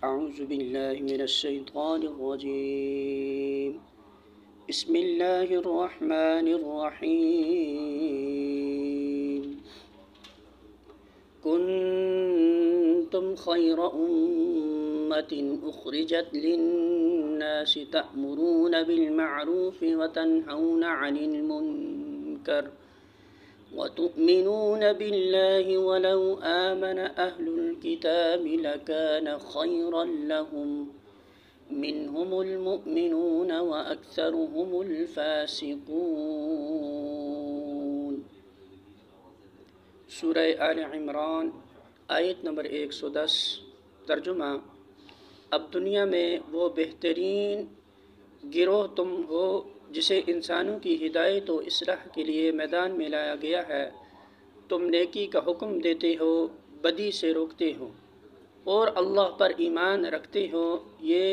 أعوذ بالله من الشيطان الرجيم بسم الله الرحمن الرحيم كنتم خير أمة أخرجت للناس تأمرون بالمعروف وتنهون عن المنكر وتؤمنون بالله ولو آمن أهل الكتاب لكان خيرا لهم منهم المؤمنون وأكثرهم الفاسقون۔ سورہ آل عمران آیت نمبر 110۔ ترجمہ: اب دنیا میں وہ بہترین گروہ تم ہو جسے انسانوں کی ہدایت و اصلاح کے لیے میدان میں لایا گیا ہے۔ تم نیکی کا حکم دیتے ہو، بدی سے روکتے ہو اور اللہ پر ایمان رکھتے ہو۔ یہ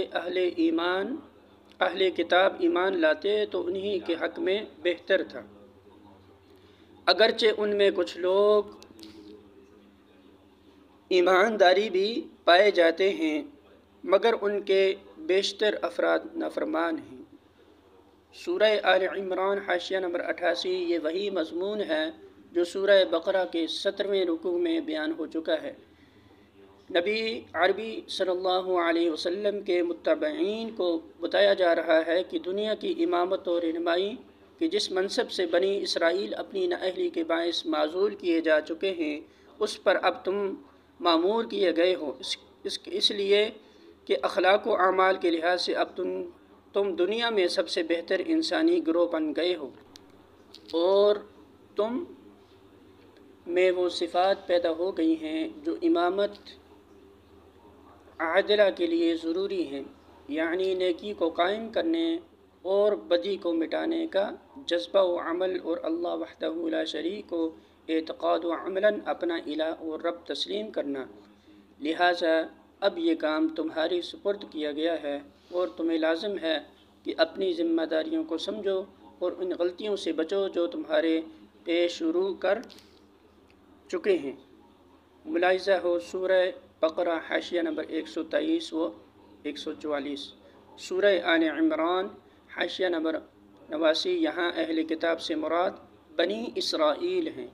اہل کتاب ایمان لاتے تو انہی کے حق میں بہتر تھا، اگرچہ ان میں کچھ لوگ ایمانداری بھی پائے جاتے ہیں مگر ان کے بیشتر افراد نافرمان ہیں۔ سورہ آل عمران حاشیہ نمبر 88۔ یہ وہی مضمون ہے جو سورہ بقرہ کے 17ویں رکوع میں بیان ہو چکا ہے۔ نبی عربی صلی اللہ علیہ وسلم کے متبعین کو بتایا جا رہا ہے کہ دنیا کی امامت اور رہنمائی کہ جس منصب سے بنی اسرائیل اپنی نااہلی کے باعث معزول کیے جا چکے ہیں، اس پر اب تم مامور کیے گئے ہو، اس لیے کہ اخلاق و اعمال کے لحاظ سے اب تم دنیا میں سب سے بہتر انسانی گروہ بن گئے ہو، اور تم میں وہ صفات پیدا ہو گئی ہیں جو امامت عادلہ کے لیے ضروری ہیں، یعنی نیکی کو قائم کرنے اور بدی کو مٹانے کا جذبہ و عمل، اور اللہ وحدہ لا شریک کو اعتقاد و عملاً اپنا الہ اور رب تسلیم کرنا۔ لہٰذا اب یہ کام تمہاری سپرد کیا گیا ہے اور تمہیں لازم ہے کہ اپنی ذمہ داریوں کو سمجھو اور ان غلطیوں سے بچو جو تمہارے پیش رو کر چکے ہیں۔ ملاحظہ ہو سورہ بقرہ حاشیہ نمبر 123 و 144۔ سورہ آل عمران حاشیہ نمبر 89۔ یہاں اہل کتاب سے مراد بنی اسرائیل ہیں۔